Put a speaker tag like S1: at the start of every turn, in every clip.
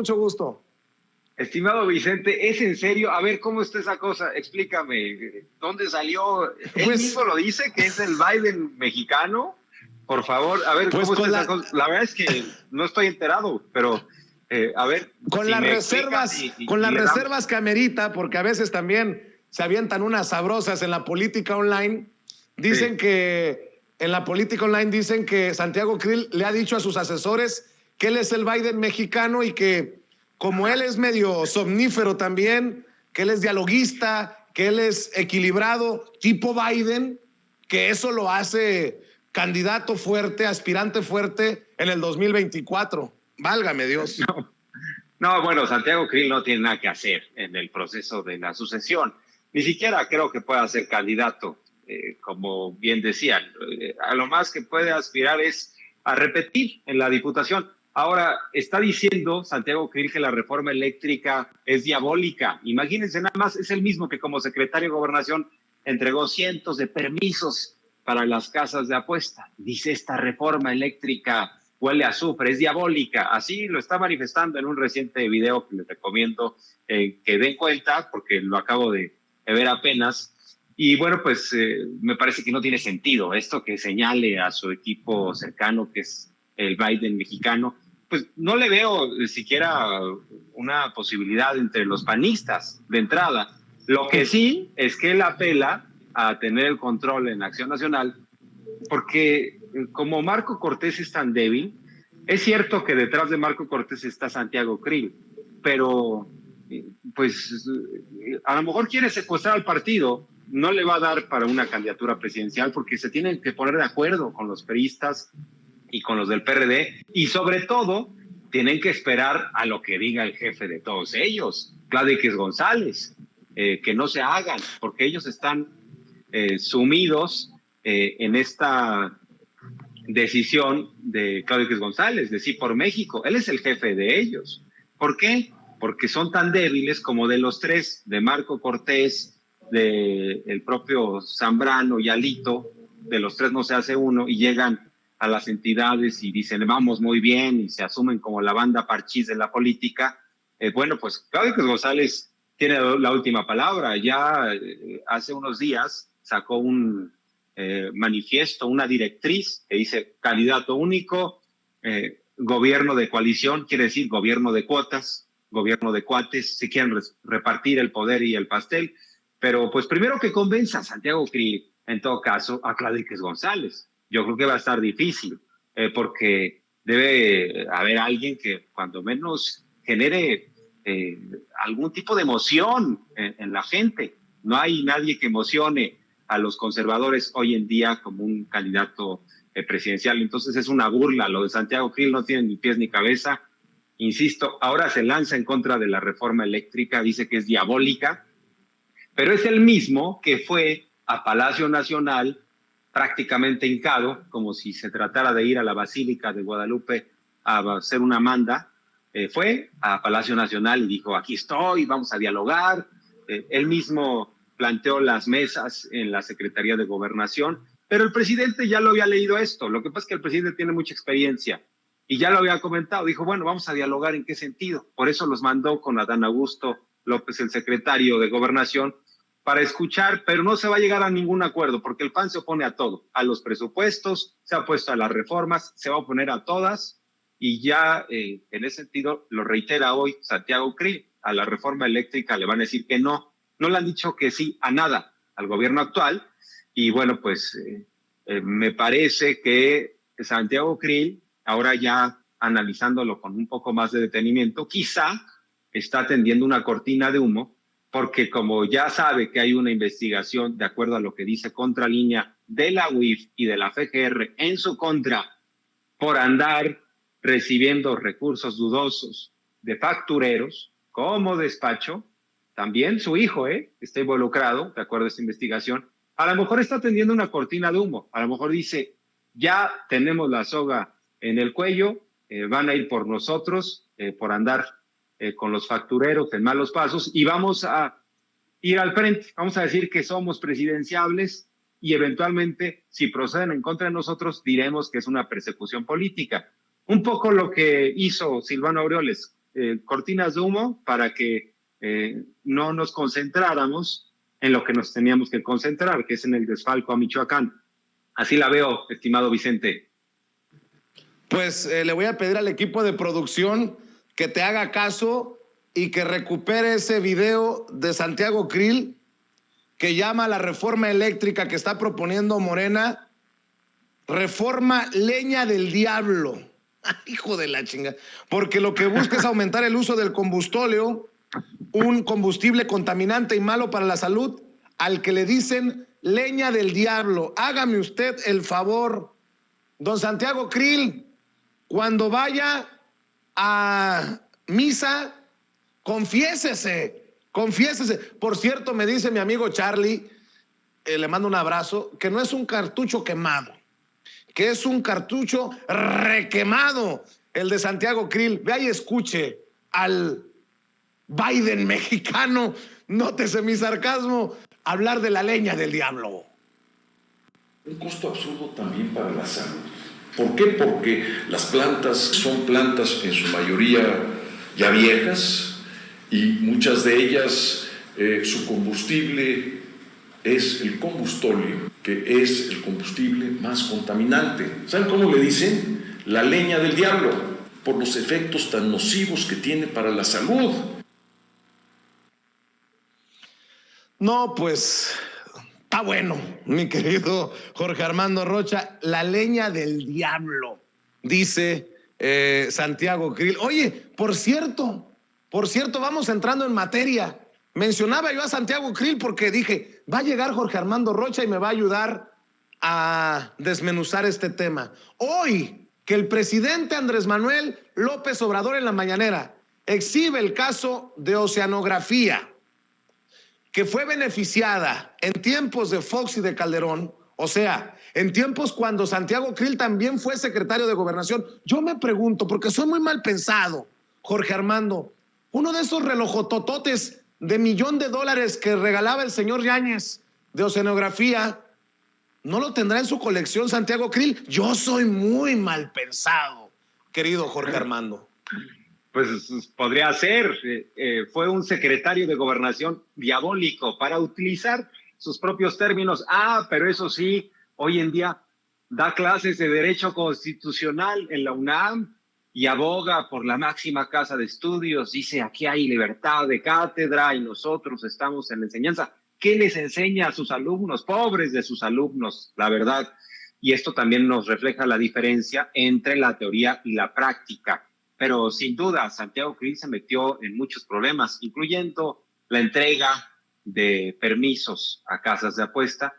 S1: mucho gusto.
S2: Estimado Vicente, ¿es en serio? A ver, ¿cómo está esa cosa? Explícame, ¿dónde salió? ¿Él mismo lo dice, que es el Biden mexicano? Por favor, a ver,
S1: Pues
S2: ¿cómo está esa cosa? La verdad es que no estoy enterado, pero a ver.
S1: Con
S2: si
S1: las
S2: me
S1: reservas,
S2: explicas
S1: con las
S2: le
S1: reservas
S2: damos.
S1: que amerita, porque a veces también se avientan unas sabrosas en la política online. Dicen
S2: Sí.
S1: que en la política online dicen que Santiago Krill le ha dicho a sus asesores que él es el Biden mexicano y que como él es medio somnífero también, que él es dialoguista, que él es equilibrado, tipo Biden, que eso lo hace candidato fuerte, aspirante fuerte en el 2024. Válgame Dios.
S2: No, bueno, Santiago Krill no tiene nada que hacer en el proceso de la sucesión. Ni siquiera creo que pueda ser candidato, como bien decían. A lo más que puede aspirar es a repetir en la diputación. Ahora, está diciendo Santiago Krill que la reforma eléctrica es diabólica. Imagínense nada más, es el mismo que como secretario de Gobernación entregó cientos de permisos para las casas de apuesta. Dice, esta reforma eléctrica huele a azufre, es diabólica. Así lo está manifestando en un reciente video que les recomiendo que den cuenta, porque lo acabo de ver apenas. Y bueno, pues me parece que no tiene sentido esto que señale a su equipo cercano, que es el Biden mexicano. Pues no le veo siquiera una posibilidad entre los panistas de entrada. Lo que sí es que él apela a tener el control en Acción Nacional, porque como Marco Cortés es tan débil, es cierto que detrás de Marco Cortés está Santiago Krill, pero pues a lo mejor quiere secuestrar al partido, no le va a dar para una candidatura presidencial porque se tienen que poner de acuerdo con los priistas y con los del PRD, y sobre todo tienen que esperar a lo que diga el jefe de todos ellos, Claudio X González, que no se hagan, porque ellos están sumidos en esta decisión de Claudio X González, de Sí por México. Él es el jefe de ellos. ¿Por qué? Porque son tan débiles como de los tres, de Marco Cortés, de el propio Zambrano y Alito, de los tres no se hace uno, y llegan a las entidades y dicen, vamos muy bien, y se asumen como la banda parchís de la política. Bueno, pues Claudio X González tiene la última palabra. Ya hace unos días sacó un manifiesto, una directriz que dice candidato único, gobierno de coalición, quiere decir gobierno de cuotas, gobierno de cuates, se quieren repartir el poder y el pastel, pero pues primero que convenza a Santiago Krill, en todo caso, a Claudio X González. Yo creo que va a estar difícil, porque debe haber alguien que cuando menos genere algún tipo de emoción en la gente. No hay nadie que emocione a los conservadores hoy en día como un candidato presidencial. Entonces es una burla. Lo de Santiago Krill no tiene ni pies ni cabeza. Insisto, ahora se lanza en contra de la reforma eléctrica, dice que es diabólica, pero es el mismo que fue a Palacio Nacional prácticamente hincado, como si se tratara de ir a la Basílica de Guadalupe a hacer una manda. Fue a Palacio Nacional y dijo, aquí estoy, vamos a dialogar. Él mismo planteó las mesas en la Secretaría de Gobernación, pero el presidente ya lo había leído esto. Lo que pasa es que el presidente tiene mucha experiencia y ya lo había comentado. Dijo, bueno, vamos a dialogar. ¿En qué sentido? Por eso los mandó con Adán Augusto López, el secretario de Gobernación, para escuchar, pero no se va a llegar a ningún acuerdo, porque el PAN se opone a todo, a los presupuestos, se ha opuesto a las reformas, se va a oponer a todas, y ya en ese sentido lo reitera hoy Santiago Krill. A la reforma eléctrica le van a decir que no le han dicho que sí a nada al gobierno actual, y bueno, pues me parece que Santiago Krill, ahora ya analizándolo con un poco más de detenimiento, quizá está tendiendo una cortina de humo, porque como ya sabe que hay una investigación, de acuerdo a lo que dice Contralínea, de la UIF y de la FGR en su contra, por andar recibiendo recursos dudosos de factureros como despacho, también su hijo está involucrado, de acuerdo a esta investigación, a lo mejor está tendiendo una cortina de humo, a lo mejor dice, ya tenemos la soga en el cuello, van a ir por nosotros, por andar con los factureros en malos pasos, y vamos a ir al frente, vamos a decir que somos presidenciables y eventualmente, si proceden en contra de nosotros, diremos que es una persecución política. Un poco lo que hizo Silvano Aureoles cortinas de humo para que no nos concentráramos en lo que nos teníamos que concentrar, que es en el desfalco a Michoacán. Así la veo, estimado Vicente.
S1: Pues le voy a pedir al equipo de producción que te haga caso y que recupere ese video de Santiago Krill que llama a la reforma eléctrica que está proponiendo Morena, reforma leña del diablo. Hijo de la chinga. Porque lo que busca es aumentar el uso del combustóleo, un combustible contaminante y malo para la salud, al que le dicen leña del diablo. Hágame usted el favor, don Santiago Krill, cuando vaya a misa, confiésese. Por cierto, me dice mi amigo Charlie, le mando un abrazo, que no es un cartucho quemado, que es un cartucho requemado, el de Santiago Krill. Vea y escuche al Biden mexicano, nótese mi sarcasmo, hablar de la leña del diablo.
S3: Un costo absurdo también para la salud. ¿Por qué? Porque las plantas son plantas en su mayoría ya viejas y muchas de ellas su combustible es el combustóleo, que es el combustible más contaminante. ¿Saben cómo le dicen? La leña del diablo, por los efectos tan nocivos que tiene para la salud.
S1: No, pues está bueno, mi querido Jorge Armando Rocha, la leña del diablo, dice Santiago Krill. Oye, por cierto, vamos entrando en materia. Mencionaba yo a Santiago Krill porque dije, va a llegar Jorge Armando Rocha y me va a ayudar a desmenuzar este tema. Hoy, que el presidente Andrés Manuel López Obrador en la mañanera exhibe el caso de Oceanografía, que fue beneficiada en tiempos de Fox y de Calderón, o sea, en tiempos cuando Santiago Krill también fue secretario de Gobernación. Yo me pregunto, porque soy muy mal pensado, Jorge Armando, uno de esos relojotototes de $1,000,000 que regalaba el señor Yáñez de Oceanografía, ¿no lo tendrá en su colección Santiago Krill? Yo soy muy mal pensado, querido Jorge Armando.
S2: Pues podría ser. Fue un secretario de Gobernación diabólico, para utilizar sus propios términos. Pero eso sí, hoy en día da clases de Derecho Constitucional en la UNAM y aboga por la máxima casa de estudios. Dice, aquí hay libertad de cátedra y nosotros estamos en la enseñanza. ¿Qué les enseña a sus alumnos? Pobres de sus alumnos, la verdad. Y esto también nos refleja la diferencia entre la teoría y la práctica. Pero sin duda, Santiago Krill se metió en muchos problemas, incluyendo la entrega de permisos a casas de apuesta.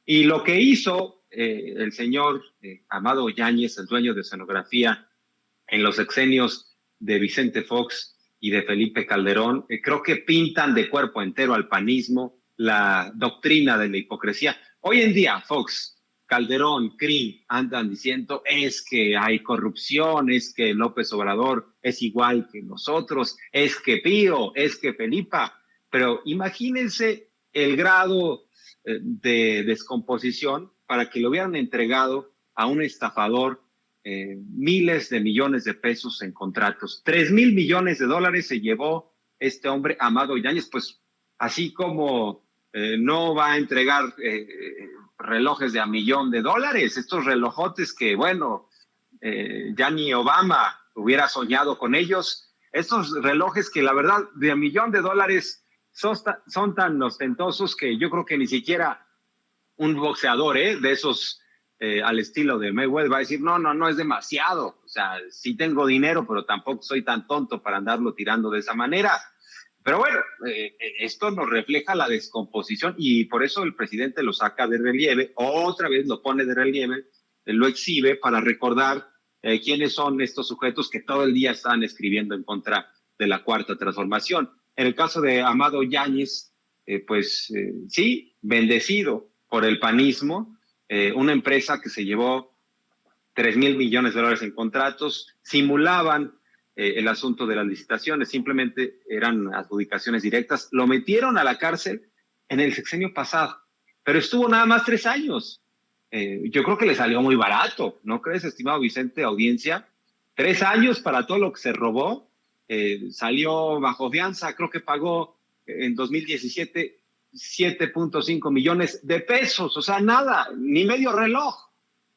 S2: Y lo que hizo el señor Amado Yáñez, el dueño de Oceanografía, en los sexenios de Vicente Fox y de Felipe Calderón, creo que pintan de cuerpo entero al panismo, la doctrina de la hipocresía. Hoy en día, Fox, Calderón, Krill andan diciendo es que hay corrupción, es que López Obrador es igual que nosotros, es que Pío, es que Felipa. Pero imagínense el grado de descomposición para que le hubieran entregado a un estafador miles de millones de pesos en contratos. 3,000 millones de dólares se llevó este hombre, Amado Yáñez, pues así como no va a entregar relojes de $1,000,000, estos relojotes que, bueno, ya ni Obama hubiera soñado con ellos, estos relojes que la verdad de $1,000,000 son tan ostentosos que yo creo que ni siquiera un boxeador de esos al estilo de Mayweather va a decir, no, es demasiado, o sea, sí tengo dinero, pero tampoco soy tan tonto para andarlo tirando de esa manera. Pero bueno, esto nos refleja la descomposición y por eso el presidente lo saca de relieve, otra vez lo pone de relieve, lo exhibe para recordar quiénes son estos sujetos que todo el día están escribiendo en contra de la Cuarta Transformación. En el caso de Amado Yáñez, sí, bendecido por el panismo, una empresa que se llevó 3,000 millones de dólares en contratos, simulaban el asunto de las licitaciones, simplemente eran adjudicaciones directas, lo metieron a la cárcel en el sexenio pasado, pero estuvo nada más 3 años. Yo creo que le salió muy barato, ¿no crees, estimado Vicente, audiencia? 3 años para todo lo que se robó, salió bajo fianza, creo que pagó en 2017 7.5 millones de pesos, o sea, nada, ni medio reloj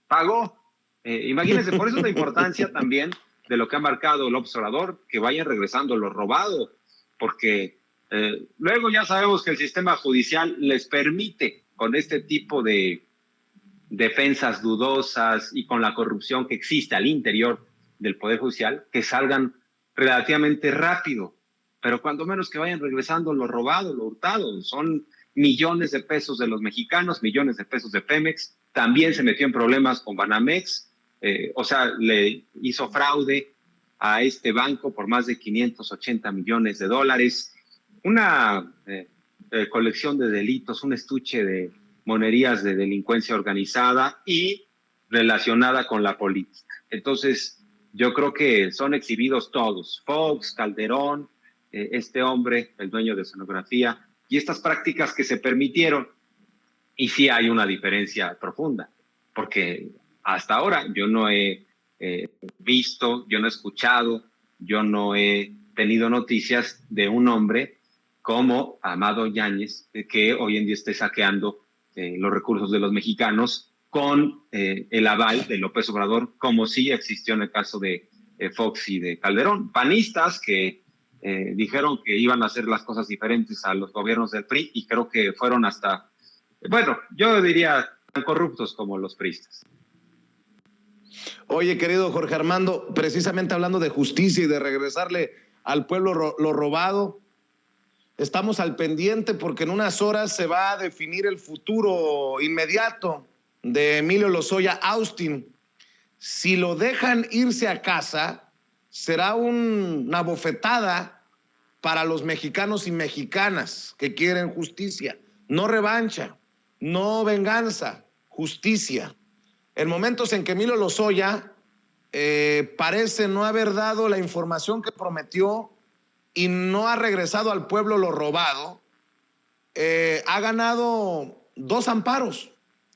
S2: pagó. Imagínense, por eso la importancia también de lo que ha marcado el observador, que vayan regresando lo robado, porque luego ya sabemos que el sistema judicial les permite, con este tipo de defensas dudosas y con la corrupción que existe al interior del Poder Judicial, que salgan relativamente rápido, pero cuando menos que vayan regresando lo robado, lo hurtado. Son millones de pesos de los mexicanos, millones de pesos de Pemex. También se metió en problemas con Banamex, o sea, le hizo fraude a este banco por más de 580 millones de dólares. Una colección de delitos, un estuche de monerías de delincuencia organizada y relacionada con la política. Entonces, yo creo que son exhibidos todos, Fox, Calderón, este hombre, el dueño de Escenografía, y estas prácticas que se permitieron. Y sí hay una diferencia profunda, porque hasta ahora yo no he visto, yo no he escuchado, yo no he tenido noticias de un hombre como Amado Yáñez, que hoy en día esté saqueando los recursos de los mexicanos con el aval de López Obrador, como sí existió en el caso de Fox y de Calderón. Panistas que dijeron que iban a hacer las cosas diferentes a los gobiernos del PRI y creo que fueron hasta, bueno, yo diría tan corruptos como los priistas.
S1: Oye, querido Jorge Armando, precisamente hablando de justicia y de regresarle al pueblo lo robado, estamos al pendiente porque en unas horas se va a definir el futuro inmediato de Emilio Lozoya Austin. Si lo dejan irse a casa, será una bofetada para los mexicanos y mexicanas que quieren justicia. No revancha, no venganza, justicia. En momentos en que Emilio Lozoya parece no haber dado la información que prometió y no ha regresado al pueblo lo robado, ha ganado 2 amparos,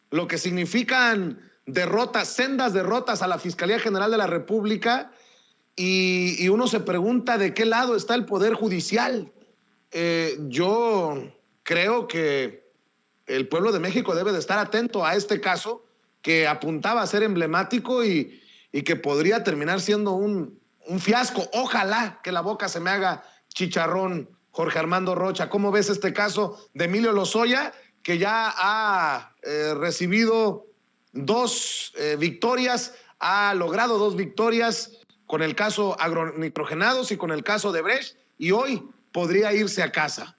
S1: lo que significan derrotas, sendas derrotas a la Fiscalía General de la República, y uno se pregunta de qué lado está el Poder Judicial. Yo creo que el pueblo de México debe de estar atento a este caso que apuntaba a ser emblemático y que podría terminar siendo un fiasco. Ojalá que la boca se me haga chicharrón, Jorge Armando Rocha. ¿Cómo ves este caso de Emilio Lozoya, que ya ha recibido 2 victorias, ha logrado 2 victorias con el caso agronitrogenados y con el caso de Brecht, y hoy podría irse a casa?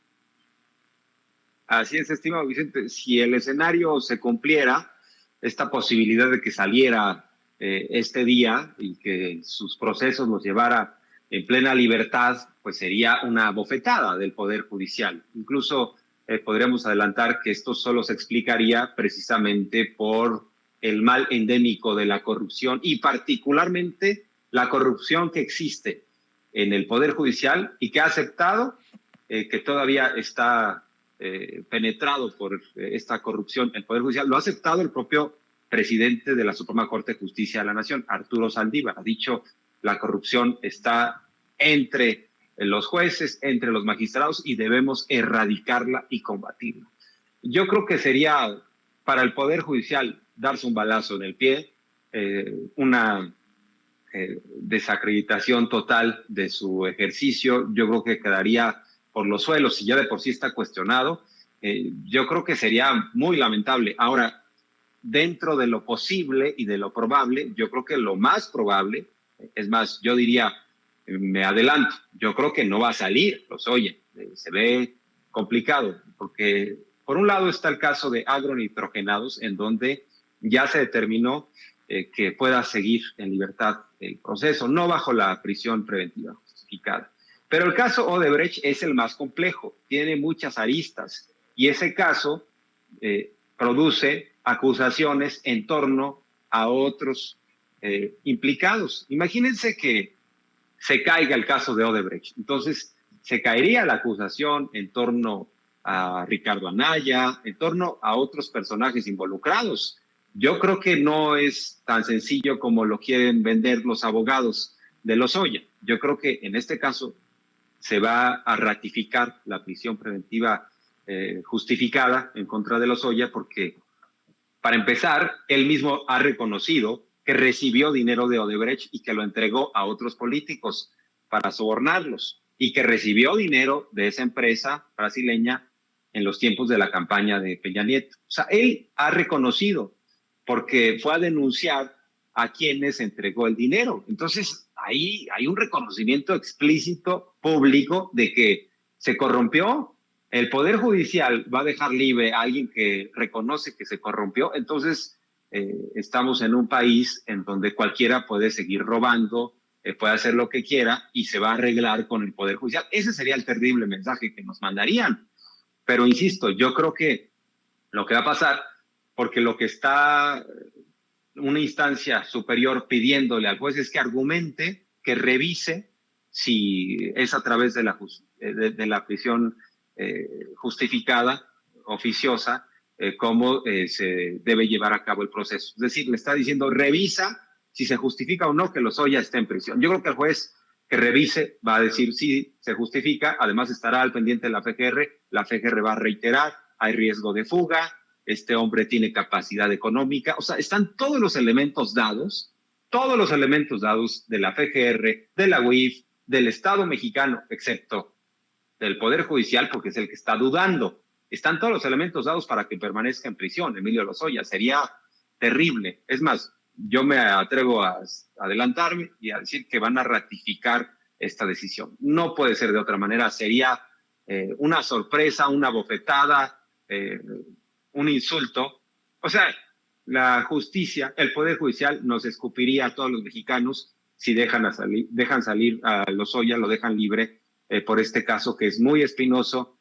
S2: Así es, estimado Vicente. Si el escenario se cumpliera, esta posibilidad de que saliera este día y que sus procesos los llevara en plena libertad, pues sería una bofetada del Poder Judicial. Incluso podríamos adelantar que esto solo se explicaría precisamente por el mal endémico de la corrupción y particularmente la corrupción que existe en el Poder Judicial y que ha aceptado que todavía está penetrado por esta corrupción. El Poder Judicial lo ha aceptado el propio presidente de la Suprema Corte de Justicia de la Nación, Arturo Saldívar. Ha dicho la corrupción está entre los jueces, entre los magistrados y debemos erradicarla y combatirla. Yo creo que sería para el Poder Judicial darse un balazo en el pie, una desacreditación total de su ejercicio. Yo creo que quedaría por los suelos, si ya de por sí está cuestionado. Yo creo que sería muy lamentable. Ahora, dentro de lo posible y de lo probable, yo creo que lo más probable, es más, yo diría, me adelanto, yo creo que no va a salir Lozoya. Se ve complicado, porque por un lado está el caso de agronitrogenados, en donde ya se determinó que pueda seguir en libertad el proceso, no bajo la prisión preventiva justificada. Pero el caso Odebrecht es el más complejo, tiene muchas aristas, y ese caso produce acusaciones en torno a otros implicados. Imagínense que se caiga el caso de Odebrecht, entonces se caería la acusación en torno a Ricardo Anaya, en torno a otros personajes involucrados. Yo creo que no es tan sencillo como lo quieren vender los abogados de Lozoya. Yo creo que en este caso se va a ratificar la prisión preventiva justificada en contra de Lozoya porque, para empezar, él mismo ha reconocido que recibió dinero de Odebrecht y que lo entregó a otros políticos para sobornarlos y que recibió dinero de esa empresa brasileña en los tiempos de la campaña de Peña Nieto. O sea, él ha reconocido porque fue a denunciar a quienes entregó el dinero. Entonces, ahí hay un reconocimiento explícito, público, de que se corrompió. El Poder Judicial va a dejar libre a alguien que reconoce que se corrompió. Entonces, estamos en un país en donde cualquiera puede seguir robando, puede hacer lo que quiera y se va a arreglar con el Poder Judicial. Ese sería el terrible mensaje que nos mandarían. Pero insisto, yo creo que lo que va a pasar, porque lo que está una instancia superior pidiéndole al juez es que argumente, que revise si es a través de la prisión justificada, oficiosa, cómo se debe llevar a cabo el proceso. Es decir, le está diciendo, revisa si se justifica o no que Lozoya esté en prisión. Yo creo que el juez que revise va a decir si se justifica, además estará al pendiente de la FGR va a reiterar, hay riesgo de fuga, este hombre tiene capacidad económica, o sea, están todos los elementos dados de la FGR, de la UIF, del Estado mexicano, excepto del Poder Judicial, porque es el que está dudando. Están todos los elementos dados para que permanezca en prisión Emilio Lozoya. Sería terrible. Es más, yo me atrevo a adelantarme y a decir que van a ratificar esta decisión. No puede ser de otra manera. Sería una sorpresa, una bofetada, un insulto. O sea, la justicia, el Poder Judicial nos escupiría a todos los mexicanos si dejan salir a Lozoya, lo dejan libre por este caso que es muy espinoso.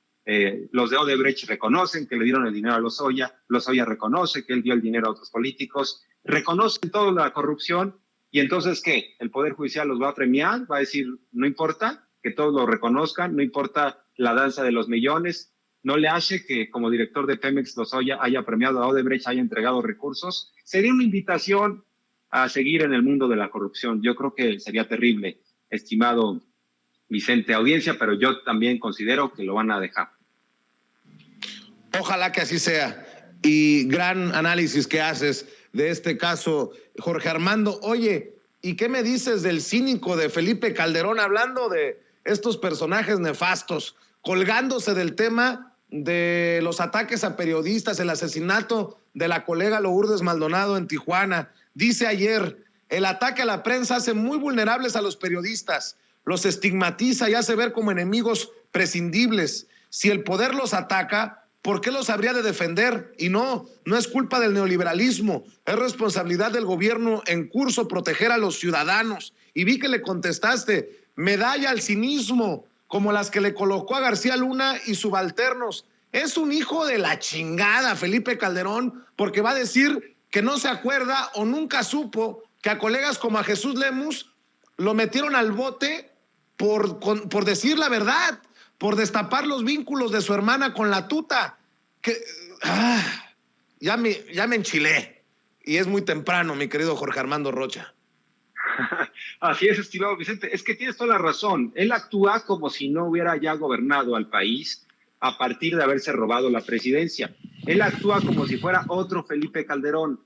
S2: Los de Odebrecht reconocen que le dieron el dinero a Lozoya reconoce que él dio el dinero a otros políticos, reconocen toda la corrupción y entonces ¿qué? El Poder Judicial los va a premiar, va a decir no importa que todos lo reconozcan, no importa la danza de los millones, no le hace que como director de Pemex Lozoya haya premiado a Odebrecht, haya entregado recursos. Sería una invitación a seguir en el mundo de la corrupción. Yo creo que sería terrible, estimado Vicente, audiencia, pero yo también considero que lo van a dejar.
S1: Ojalá que así sea. Y gran análisis que haces de este caso, Jorge Armando. Oye, ¿y qué me dices del cínico de Felipe Calderón hablando de estos personajes nefastos, colgándose del tema de los ataques a periodistas, el asesinato de la colega Lourdes Maldonado en Tijuana? Dice ayer, el ataque a la prensa hace muy vulnerables a los periodistas, los estigmatiza y hace ver como enemigos prescindibles. Si el poder los ataca, ¿por qué los habría de defender? Y no es culpa del neoliberalismo, es responsabilidad del gobierno en curso proteger a los ciudadanos. Y vi que le contestaste, medalla al cinismo, como las que le colocó a García Luna y subalternos. Es un hijo de la chingada, Felipe Calderón, porque va a decir que no se acuerda o nunca supo que a colegas como a Jesús Lemus lo metieron al bote por decir la verdad, por destapar los vínculos de su hermana con la tuta. Ya me enchilé. Y es muy temprano, mi querido Jorge Armando Rocha.
S2: Así es, estimado Vicente. Es que tienes toda la razón. Él actúa como si no hubiera ya gobernado al país a partir de haberse robado la presidencia. Él actúa como si fuera otro Felipe Calderón,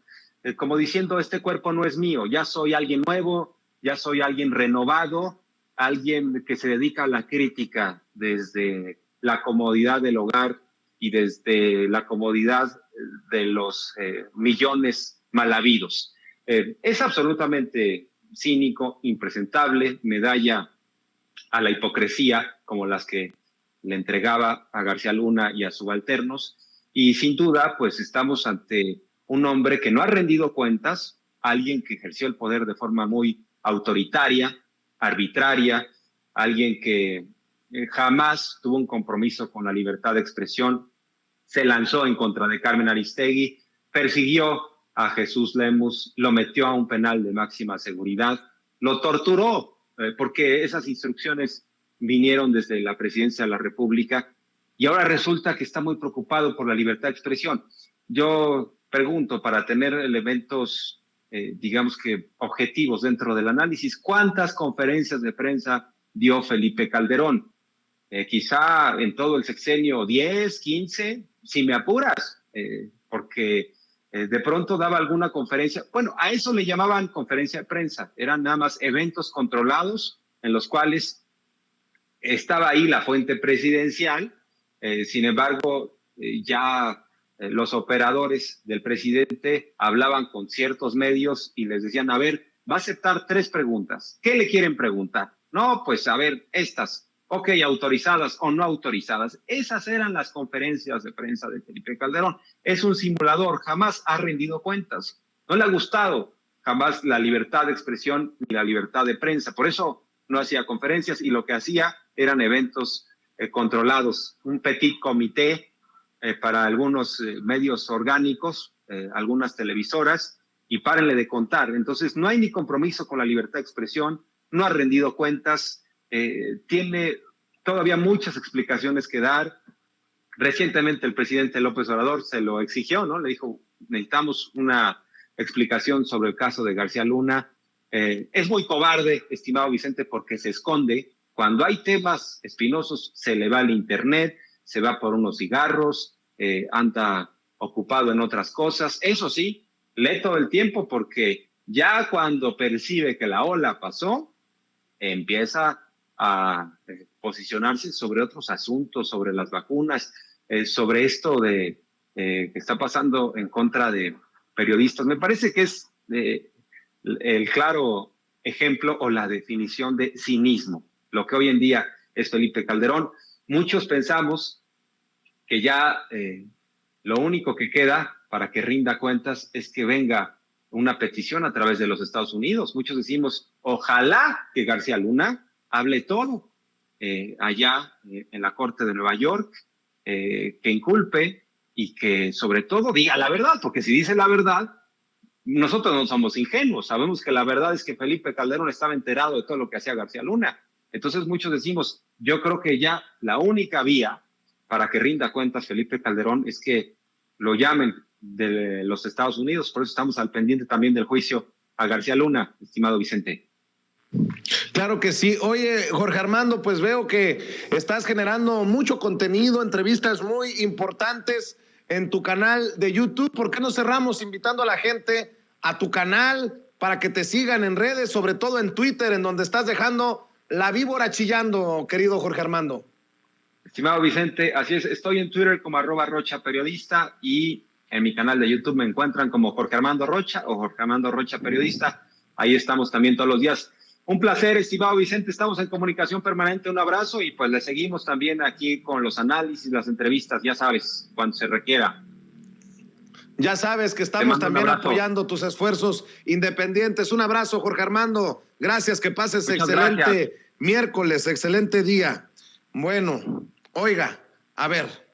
S2: como diciendo, este cuerpo no es mío, ya soy alguien nuevo, ya soy alguien renovado, alguien que se dedica a la crítica desde la comodidad del hogar y desde la comodidad de los millones mal habidos. Es absolutamente cínico, impresentable, medalla a la hipocresía como las que le entregaba a García Luna y a subalternos, y sin duda pues estamos ante un hombre que no ha rendido cuentas, alguien que ejerció el poder de forma muy autoritaria, arbitraria, alguien que jamás tuvo un compromiso con la libertad de expresión, se lanzó en contra de Carmen Aristegui, persiguió a Jesús Lemus, lo metió a un penal de máxima seguridad, lo torturó, porque esas instrucciones vinieron desde la presidencia de la República, y ahora resulta que está muy preocupado por la libertad de expresión. Yo pregunto, para tener elementos digamos que, objetivos dentro del análisis. ¿Cuántas conferencias de prensa dio Felipe Calderón? Quizá en todo el sexenio 10, 15, si me apuras, porque de pronto daba alguna conferencia. Bueno, a eso le llamaban conferencia de prensa. Eran nada más eventos controlados en los cuales estaba ahí la fuente presidencial. Sin embargo, los operadores del presidente hablaban con ciertos medios y les decían, a ver, va a aceptar 3 preguntas. ¿Qué le quieren preguntar? No, pues a ver, estas. Ok, autorizadas o no autorizadas. Esas eran las conferencias de prensa de Felipe Calderón. Es un simulador, jamás ha rendido cuentas. No le ha gustado jamás la libertad de expresión ni la libertad de prensa. Por eso no hacía conferencias y lo que hacía eran eventos controlados. Un petit comité para algunos medios orgánicos, algunas televisoras, y párenle de contar. Entonces no hay ni compromiso con la libertad de expresión, no ha rendido cuentas, tiene todavía muchas explicaciones que dar. Recientemente el presidente López Obrador se lo exigió, ¿no? Le dijo, necesitamos una explicación sobre el caso de García Luna. Es muy cobarde, estimado Vicente, porque se esconde. Cuando hay temas espinosos, se le va al internet, se va por unos cigarros, anda ocupado en otras cosas. Eso sí, lee todo el tiempo, porque ya cuando percibe que la ola pasó, empieza a posicionarse sobre otros asuntos, sobre las vacunas, sobre esto de que está pasando en contra de periodistas. Me parece que es el claro ejemplo o la definición de cinismo, lo que hoy en día es Felipe Calderón. Muchos pensamos que ya lo único que queda para que rinda cuentas es que venga una petición a través de los Estados Unidos. Muchos decimos, ojalá que García Luna hable todo allá en la Corte de Nueva York, que inculpe y que sobre todo diga la verdad, porque si dice la verdad, nosotros no somos ingenuos, sabemos que la verdad es que Felipe Calderón estaba enterado de todo lo que hacía García Luna. Entonces muchos decimos, yo creo que ya la única vía para que rinda cuentas Felipe Calderón es que lo llamen de los Estados Unidos. Por eso estamos al pendiente también del juicio a García Luna, estimado Vicente.
S1: Claro que sí. Oye, Jorge Armando, pues veo que estás generando mucho contenido, entrevistas muy importantes en tu canal de YouTube. ¿Por qué no cerramos invitando a la gente a tu canal para que te sigan en redes, sobre todo en Twitter, en donde estás dejando la víbora chillando, querido Jorge Armando?
S2: Estimado Vicente, así es, estoy en Twitter como @RochaPeriodista y en mi canal de YouTube me encuentran como Jorge Armando Rocha o Jorge Armando Rocha Periodista. Ahí estamos también todos los días. Un placer, estimado Vicente, estamos en comunicación permanente, un abrazo y pues le seguimos también aquí con los análisis, las entrevistas, ya sabes, cuando se requiera.
S1: Ya sabes que estamos también apoyando tus esfuerzos independientes. Un abrazo, Jorge Armando. Gracias, que pases excelente miércoles, excelente día. Bueno, oiga, a ver.